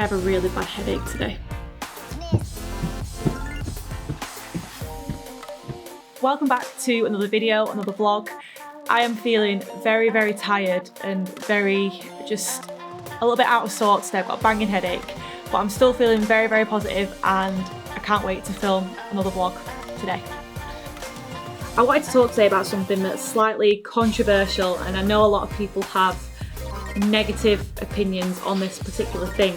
have a really bad headache today. Welcome back to another video, another vlog. I am feeling very, very tired and just a little bit out of sorts today. I've got a banging headache, but I'm still feeling very, very positive and I can't wait to film another vlog today. I wanted to talk today about something that's slightly controversial, and I know a lot of people have negative opinions on this particular thing,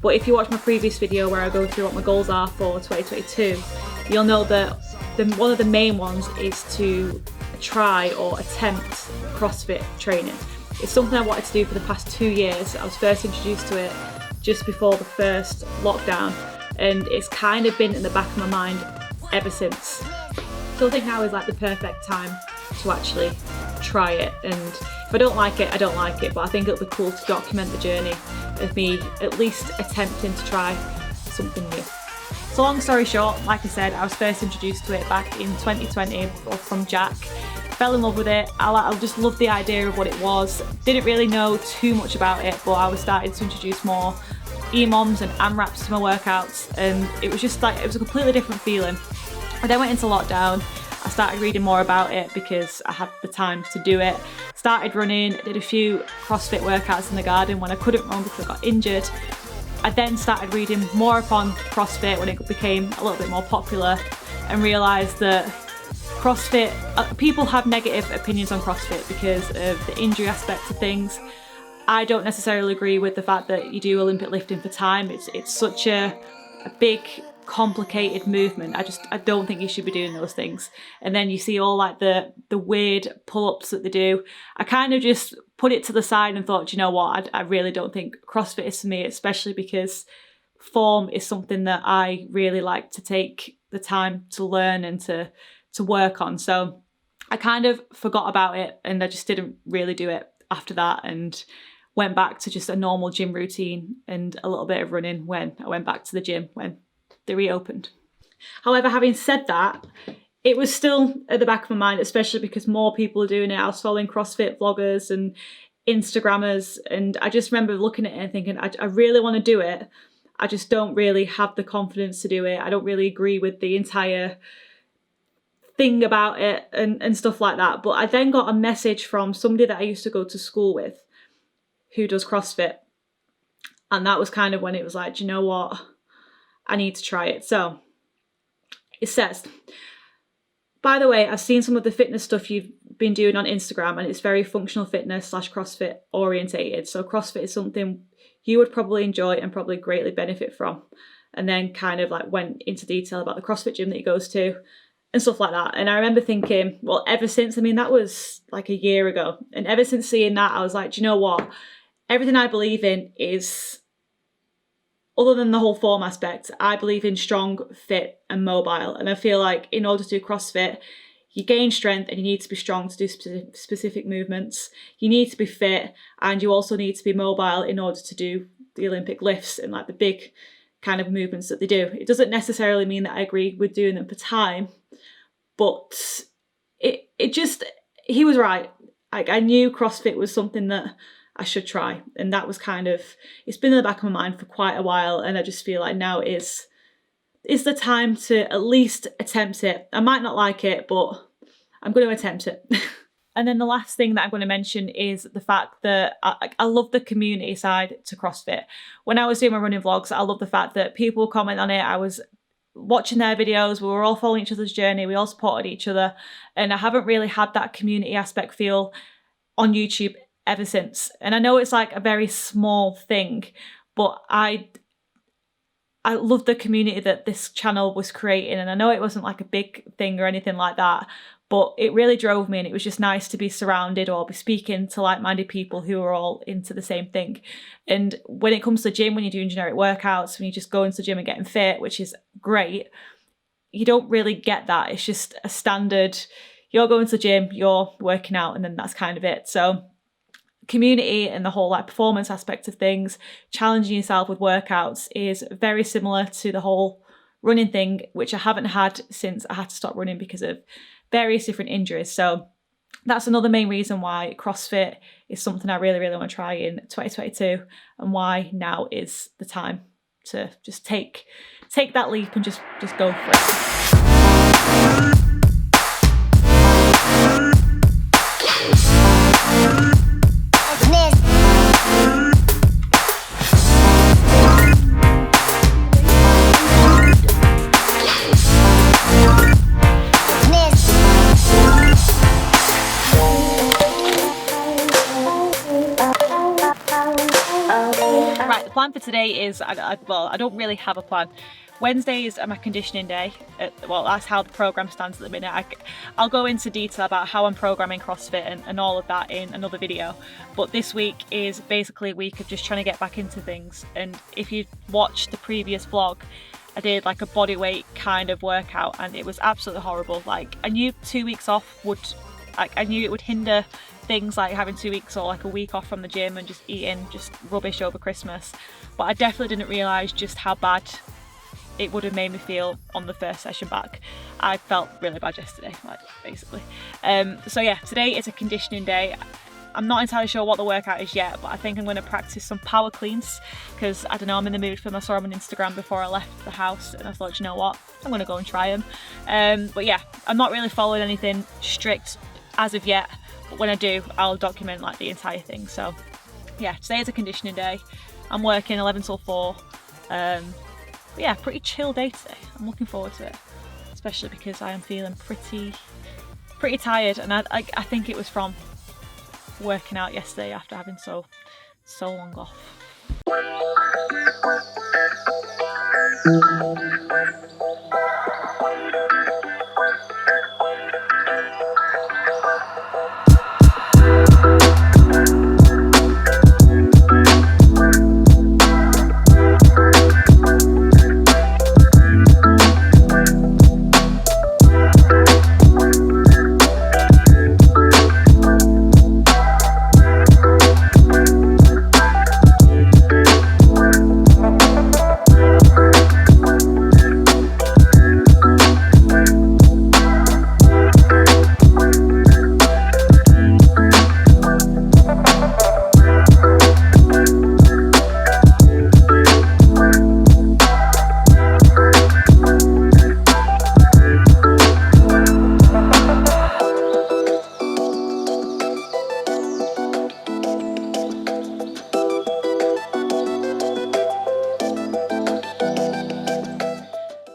but if you watch my previous video where I go through what my goals are for 2022, you'll know that one of the main ones is to try or attempt CrossFit training. It's something I wanted to do for the past 2 years. I was first introduced to it just before the first lockdown, and it's kind of been in the back of my mind ever since. So I think now is like the perfect time to actually try it, and if I don't like it, I don't like it, but I think it'll be cool to document the journey of me at least attempting to try something new. So long story short, like I said, I was first introduced to it back in 2020 from Jack. Fell in love with it. I just loved the idea of what it was. Didn't really know too much about it, but I was starting to introduce more EMOMs and AMRAPs to my workouts, and it was just like, it was a completely different feeling. I then went into lockdown. I started reading more about it because I had the time to do it. Started running, did a few CrossFit workouts in the garden when I couldn't run because I got injured. I then started reading more upon CrossFit when it became a little bit more popular, and realised that CrossFit, people have negative opinions on CrossFit because of the injury aspect of things. I don't necessarily agree with the fact that you do Olympic lifting for time. It's such a big, complicated movement. I don't think you should be doing those things. And then you see all like the weird pull-ups that they do. I kind of just put it to the side and thought, you know what, I really don't think CrossFit is for me, especially because form is something that I really like to take the time to learn and to work on. So I kind of forgot about it, and I just didn't really do it after that, and went back to just a normal gym routine and a little bit of running when I went back to the gym when they reopened. However, having said that, it was still at the back of my mind, especially because more people are doing it. I was following CrossFit vloggers and Instagrammers, and I just remember looking at it and thinking, I really want to do it. I just don't really have the confidence to do it. I don't really agree with the entire thing about it and stuff like that. But I then got a message from somebody that I used to go to school with who does CrossFit. And that was kind of when it was like, do you know what? I need to try it. So it says, by the way, I've seen some of the fitness stuff you've been doing on Instagram, and it's very functional fitness / CrossFit orientated. So CrossFit is something you would probably enjoy and probably greatly benefit from. And then kind of like went into detail about the CrossFit gym that he goes to and stuff like that. And I remember thinking, well, ever since, I mean, that was like a year ago. And ever since seeing that, I was like, do you know what? Everything I believe in is, other than the whole form aspect, I believe in strong, fit and mobile. And I feel like in order to do CrossFit, you gain strength and you need to be strong to do specific movements. You need to be fit, and you also need to be mobile in order to do the Olympic lifts and like the big kind of movements that they do. It doesn't necessarily mean that I agree with doing them for time, but he was right. Like, I knew CrossFit was something that I should try, and that was kind of, it's been in the back of my mind for quite a while, and I just feel like now is the time to at least attempt it. I might not like it, but I'm going to attempt it. And then the last thing that I'm going to mention is the fact that I love the community side to CrossFit. When I was doing my running vlogs, I love the fact that people comment on it. I was watching their videos, we were all following each other's journey, we all supported each other, and I haven't really had that community aspect feel on YouTube ever since. And I know it's like a very small thing, but I love the community that this channel was creating. And I know it wasn't like a big thing or anything like that, but it really drove me, and it was just nice to be surrounded or be speaking to like-minded people who are all into the same thing. And when it comes to the gym, when you're doing generic workouts, when you just go into the gym and getting fit, which is great, you don't really get that. It's just a standard, you're going to the gym, you're working out, and then that's kind of it. So community and the whole like performance aspect of things, challenging yourself with workouts, is very similar to the whole running thing, which I haven't had since I had to stop running because of various different injuries. So that's another main reason why CrossFit is something I really, really want to try in 2022, and why now is the time to just take that leap and just go for it. Right, the plan for today is, well, I don't really have a plan. Wednesdays are my conditioning day. Well, that's how the program stands at the minute. I'll go into detail about how I'm programming CrossFit and all of that in another video. But this week is basically a week of just trying to get back into things. And if you watched the previous vlog, I did like a body weight kind of workout, and it was absolutely horrible. Like, I knew 2 weeks off I knew it would hinder things like having 2 weeks or like a week off from the gym and just eating just rubbish over Christmas. But I definitely didn't realise just how bad it would have made me feel on the first session back. I felt really bad yesterday, like, basically. So yeah, today is a conditioning day. I'm not entirely sure what the workout is yet, but I think I'm going to practice some power cleans because, I don't know, I'm in the mood for them. I saw them on Instagram before I left the house and I thought, you know what, I'm going to go and try them. But yeah, I'm not really following anything strict as of yet, but when I do, I'll document like the entire thing. So yeah, today is a conditioning day. I'm working 11 till 4. But yeah, pretty chill day today. I'm looking forward to it, especially because I am feeling pretty tired, and I think it was from working out yesterday after having so long off.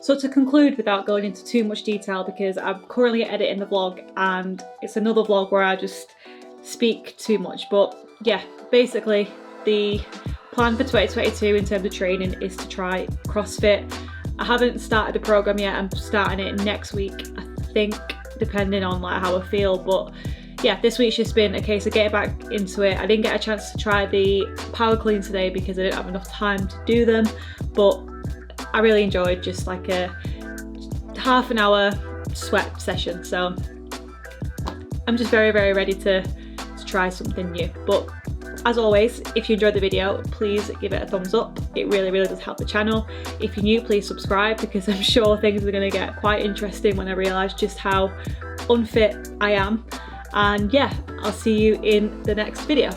So to conclude, without going into too much detail, because I'm currently editing the vlog and it's another vlog where I just speak too much, but yeah, basically the plan for 2022 in terms of training is to try CrossFit. I haven't started the program yet. I'm starting it next week, I think, depending on like how I feel. But yeah, this week's just been a case of getting back into it. I didn't get a chance to try the power clean today because I didn't have enough time to do them, but I really enjoyed just like a half an hour sweat session. So I'm just very ready to try something new. But as always, if you enjoyed the video, please give it a thumbs up. It really does help the channel. If you're new, please subscribe, because I'm sure things are going to get quite interesting when I realise just how unfit I am. And yeah, I'll see you in the next video.